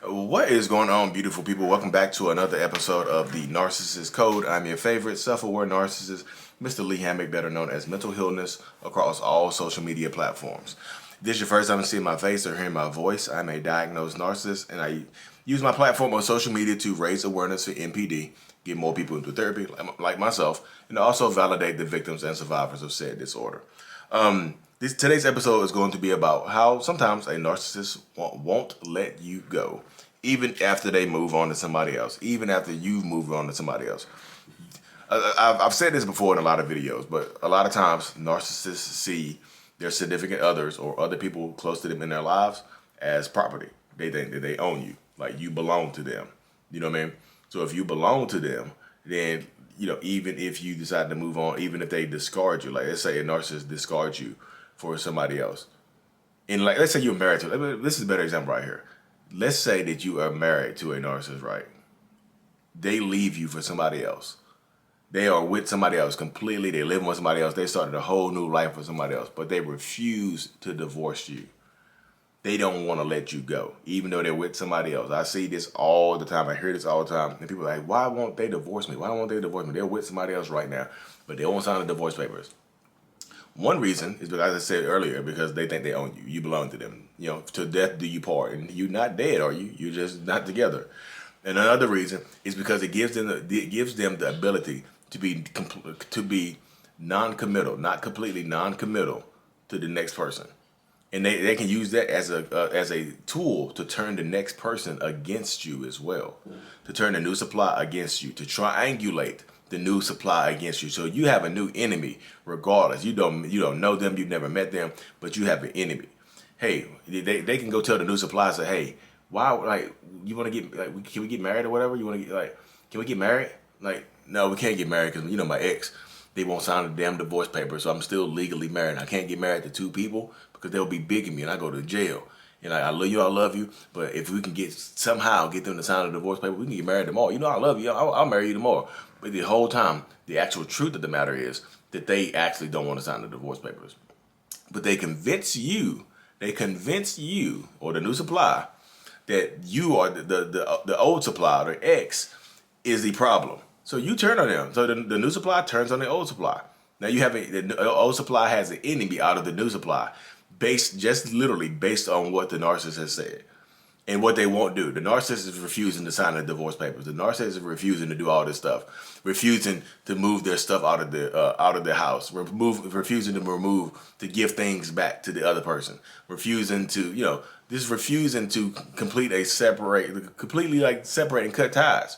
What is going on, beautiful people? Welcome back to another episode of the Narcissist Code. I'm your favorite self-aware narcissist, Mr. Lee Hammock, better known as Mental Healness, across all social media platforms. If this is your first time seeing my face or hearing my voice, I'm a diagnosed narcissist, and I use my platform on social media to raise awareness for NPD, get more people into therapy, like myself, and also validate the victims and survivors of said disorder. Today's episode is going to be about how sometimes a narcissist won't let you go, even after they move on to somebody else, even after you've moved on to somebody else. I've said this before in a lot of videos, but a lot of times narcissists see their significant others or other people close to them in their lives as property. They think that they own you, like you belong to them. You know what I mean? So if you belong to them, then, even if you decide to move on, even if they discard you, like let's say a narcissist discards you for somebody else. And like, let's say you're married to, this is a better example right here. Let's say that you are married to a narcissist, right? They leave you for somebody else. They are with somebody else completely. They live with somebody else. They started a whole new life with somebody else, but they refuse to divorce you. They don't want to let you go, even though they're with somebody else. I see this all the time. I hear this all the time. And people are like, why won't they divorce me? Why won't they divorce me? They're with somebody else right now, but they won't sign the divorce papers. One reason is because, as I said earlier, because they think they own you. You belong to them. To death do you part. And you're not dead, are you? You're just not together. And another reason is because it gives them the ability to be non-committal, not completely non-committal to the next person. And they can use that as a tool to turn the next person against you as well, to turn the new supply against you, to triangulate the new supply against you. So you have a new enemy, regardless. You don't know them, you've never met them, but you have an enemy. Hey, they can go tell the new supply, say, hey, why, like, you want to get, like, can we get married or whatever? You want to get, like, can we get married? Like, no, we can't get married because, my ex, they won't sign the damn divorce paper, so I'm still legally married. I can't get married to two people because they'll be bigamy and I go to jail. And I love you, but if we can somehow get them to sign a divorce paper, we can get married tomorrow. I love you, I'll marry you tomorrow. But the whole time, the actual truth of the matter is that they actually don't want to sign the divorce papers. But they convince you, or the new supply, that you are the old supply, or the ex, is the problem. So you turn on them. So the new supply turns on the old supply. Now you have the old supply has an enemy out of the new supply, literally based on what the narcissist has said and what they won't do. The narcissist is refusing to sign the divorce papers. The narcissist is refusing to do all this stuff, refusing to move their stuff out of the house, refusing to give things back to the other person, refusing to refusing to completely separate and cut ties.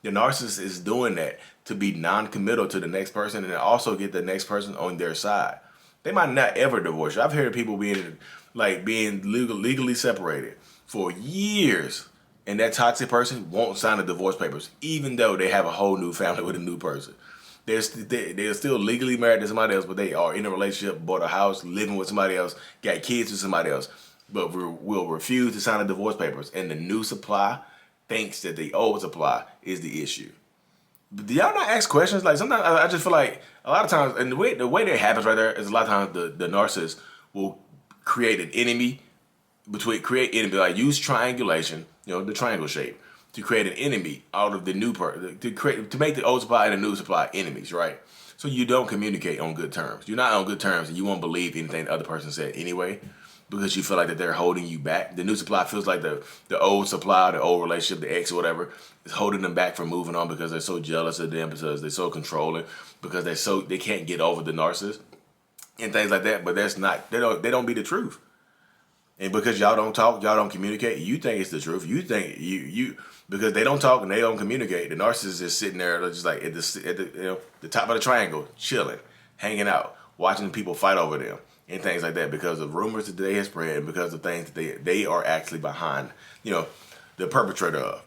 The narcissist is doing that to be non-committal to the next person and also get the next person on their side. They might not ever divorce you. I've heard people being legally separated for years, and that toxic person won't sign the divorce papers, even though they have a whole new family with a new person. They're still legally married to somebody else, but they are in a relationship, bought a house, living with somebody else, got kids with somebody else, but will refuse to sign the divorce papers. And the new supply thinks that the old supply is the issue. But do y'all not ask questions? Like, sometimes I just feel like a lot of times, and the way that happens right there is a lot of times the narcissist will create an enemy, like use triangulation, the triangle shape, to create an enemy out of the new person, to make the old supply and the new supply enemies, right? So you don't communicate on good terms. You're not on good terms, and you won't believe anything the other person said anyway, because you feel like that they're holding you back. The new supply feels like the old supply, the old relationship, the ex or whatever, is holding them back from moving on because they're so jealous of them, because they're so controlling, because they can't get over the narcissist and things like that. But they don't be the truth. And because y'all don't talk, y'all don't communicate, you think it's the truth. You think because they don't talk and they don't communicate, the narcissist is sitting there just like at the top of the triangle, chilling, hanging out, watching people fight over them and things like that, because of rumors that they have spread and because of things that they are actually behind, the perpetrator of.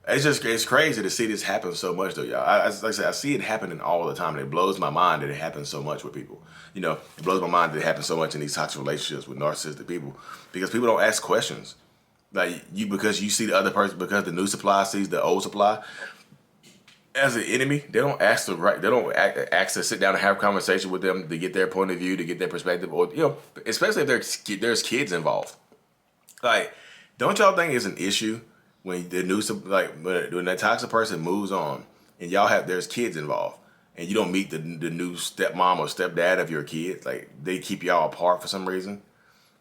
It's crazy to see this happen so much, though, y'all. Like I said, I see it happening all the time, and it blows my mind that it happens so much with people. It blows my mind that it happens so much in these toxic relationships with narcissistic people, because people don't ask questions. Because you see the other person, because the new supply sees the old supply as an enemy, they don't ask to sit down and have a conversation with them to get their point of view, to get their perspective, or especially if there's kids involved. Like, don't y'all think it's an issue when when that toxic person moves on, and there's kids involved, and you don't meet the new stepmom or stepdad of your kids, like they keep y'all apart for some reason.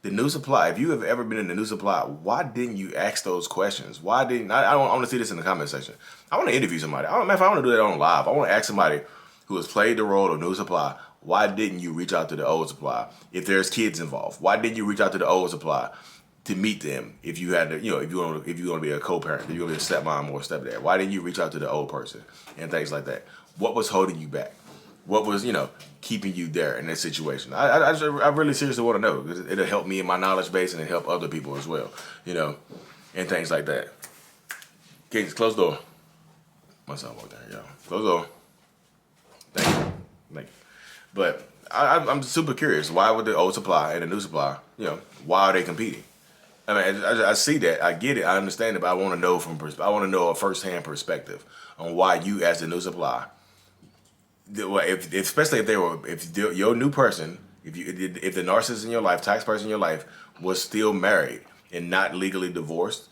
The new supply. If you have ever been in the new supply, why didn't you ask those questions? Why didn't I want to see this in the comment section. I want to interview somebody. I want to do that on live. I want to ask somebody who has played the role of new supply. Why didn't you reach out to the old supply if there's kids involved? Why didn't you reach out to the old supply to meet them if you had to, if you want to be a co-parent, if you want to be a stepmom or a stepdad? Why didn't you reach out to the old person and things like that? What was holding you back? What was, keeping you there in this situation? I really seriously want to know, because it'll help me in my knowledge base and it'll help other people as well, and things like that. Okay, just close the door. My son walked there, y'all. Close the door. Thank you. But I'm super curious. Why would the old supply and the new supply, why are they competing? I mean, I see that. I get it. I understand it. But I want to know I want to know a firsthand perspective on why you, as the new supply, especially if your new person, if the narcissist in your life, tax person in your life, was still married and not legally divorced,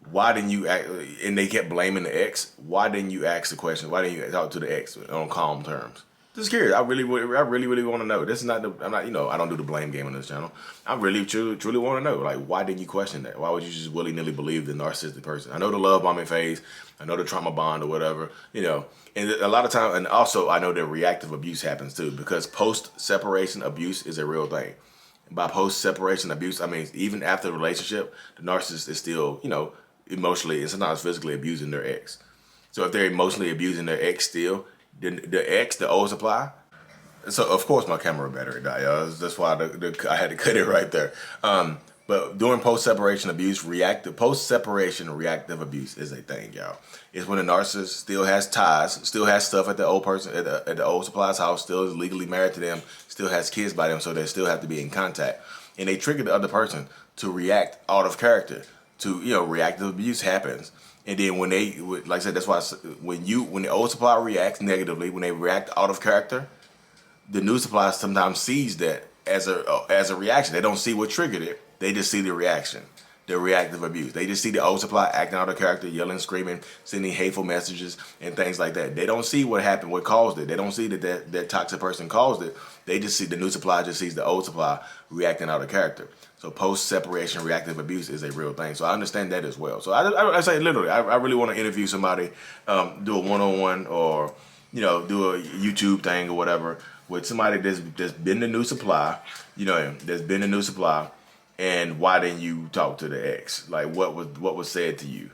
why didn't you act, and they kept blaming the ex? Why didn't you ask the question? Why didn't you talk to the ex on calm terms? Just curious. I really want to know. This is not I'm not, I don't do the blame game on this channel. I really truly want to know, like, why didn't you question that? Why would you just willy-nilly believe the narcissistic person? I know the love bombing phase, I know the trauma bond or whatever, and a lot of time, and also I know that reactive abuse happens too, because post-separation abuse is a real thing. By post-separation abuse, I mean, even after the relationship, the narcissist is still, emotionally and sometimes physically abusing their ex. So if they're emotionally abusing their ex still, the old supply. So of course my camera battery died, y'all. That's why I had to cut it right there. But during post-separation abuse, post-separation reactive abuse is a thing, y'all. It's when the narcissist still has ties, still has stuff at the old person, at the old supply's house, still is legally married to them, still has kids by them, so they still have to be in contact. And they trigger the other person to react out of character. Reactive abuse happens. And then when they, like I said, that's why when the old supply reacts negatively, when they react out of character, the new supply sometimes sees that as a reaction. They don't see what triggered it. They just see the reaction, the reactive abuse. They just see the old supply acting out of character, yelling, screaming, sending hateful messages and things like that. They don't see what happened, what caused it. They don't see that toxic person caused it. They just see the new supply just sees the old supply reacting out of character. So post-separation reactive abuse is a real thing. So I understand that as well. So I say literally, I really want to interview somebody, do a one-on-one or, do a YouTube thing or whatever with somebody that's been the new supply, that's been the new supply, and why didn't you talk to the ex? Like what was said to you?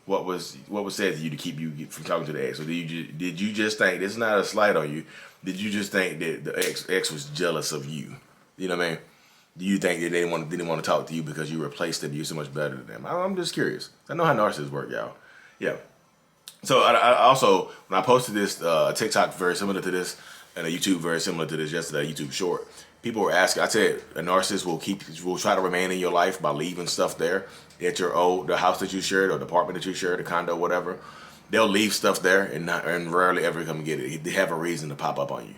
What was said to you to keep you from talking to the ex? Or did you just think, this is not a slight on you, did you just think that the ex was jealous of you? You know what I mean? Do you think that they didn't want to talk to you because you replaced them? You're so much better than them. I'm just curious. I know how narcissists work, y'all. Yeah. So I also, when I posted this TikTok very similar to this and a YouTube very similar to this yesterday, YouTube short, people were asking. I said a narcissist will try to remain in your life by leaving stuff there at the house that you shared or the apartment that you shared, the condo, whatever. They'll leave stuff there and rarely ever come get it. They have a reason to pop up on you.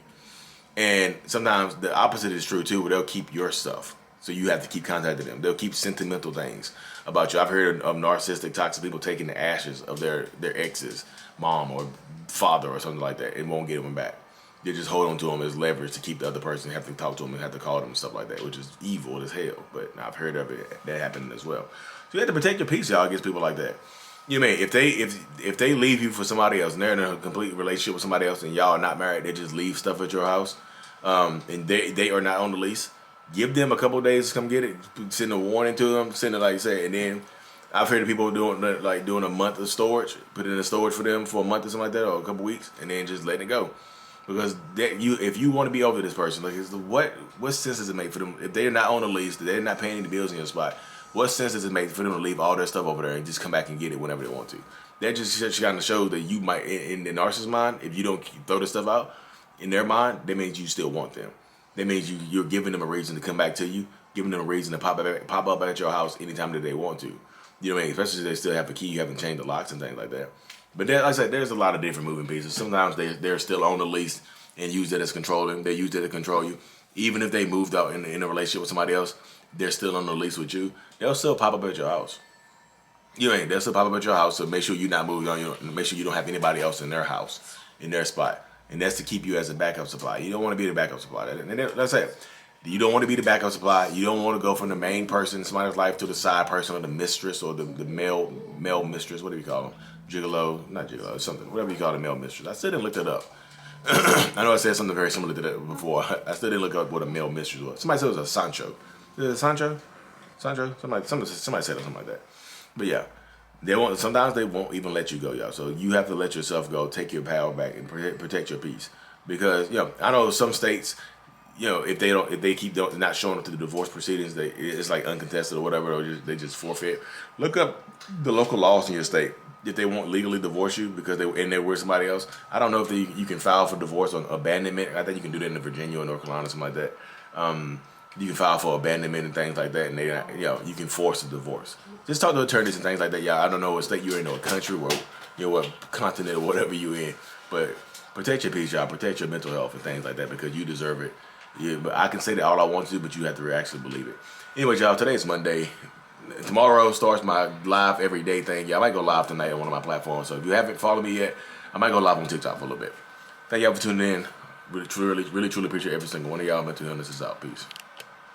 And sometimes the opposite is true too, where they'll keep your stuff. So you have to keep contacting them. They'll keep sentimental things about you. I've heard of narcissistic, toxic people taking the ashes of their ex's mom or father or something like that and won't get them back. They just hold on to them as leverage to keep the other person, have to talk to them and have to call them and stuff like that, which is evil as hell. But I've heard of it, that happening as well. So you have to protect your peace, y'all, against people like that. You mean if they leave you for somebody else and they're in a complete relationship with somebody else and y'all are not married, they just leave stuff at your house, and they are not on the lease, give them a couple of days to come get it. Send a warning to them, send it like you say, and then I've heard of people doing a month of storage, put it in storage for them for a month or something like that, or a couple weeks, and then just letting it go. Because if you want to be over this person, like what sense does it make for them if they're not on the lease, they're not paying any bills in your spot? What sense does it make for them to leave all their stuff over there and just come back and get it whenever they want to? That just kind of shows that you might, in the narcissist's mind, if you don't throw this stuff out, in their mind, that means you still want them. That means you're giving them a reason to come back to you, giving them a reason to pop up at your house anytime that they want to. You know what I mean? Especially if they still have a key, you haven't changed the locks and things like that. But like I said, there's a lot of different moving pieces. Sometimes they're still on the lease and use that as controlling. They use that to control you. Even if they moved out in a relationship with somebody else, they're still on the lease with you. They'll still pop up at your house. You ain't. They'll still pop up at your house, so make sure you're not moving on your. Make sure you don't have anybody else in their house, in their spot, and that's to keep you as a backup supply. You don't want to be the backup supply. And let's say you don't want to be the backup supply. You don't want to go from the main person in somebody's life to the side person or the mistress or the male mistress. What do you call them? Gigolo, not gigolo, something. Whatever you call the male mistress. I still didn't look that up. I know I said something very similar to that before. I still didn't look up what a male mistress was. Somebody said it was a Sancho. Is it a Sancho? Sancho? Somebody said it, something like that. But yeah, sometimes they won't even let you go, y'all. So you have to let yourself go, take your power back, and protect your peace. Because I know some states, if they keep not showing up to the divorce proceedings, it's like uncontested or whatever, or they just forfeit. Look up the local laws in your state if they won't legally divorce you because they're with somebody else. I don't know if you can file for divorce on abandonment. I think you can do that in Virginia or North Carolina, something like that. You can file for abandonment and things like that, and you can force a divorce. Just talk to attorneys and things like that. Yeah, I don't know what state you're in, or country, or what continent or whatever you're in, but protect your peace, y'all. Protect your mental health and things like that because you deserve it. Yeah, but I can say that all I want to, but you have to actually believe it. Anyway, y'all, today's Monday. Tomorrow starts my live everyday thing. Yeah, I might go live tonight on one of my platforms. So if you haven't followed me yet, I might go live on TikTok for a little bit. Thank y'all for tuning in. Really, truly appreciate every single one of y'all. Mental illness is out. Peace.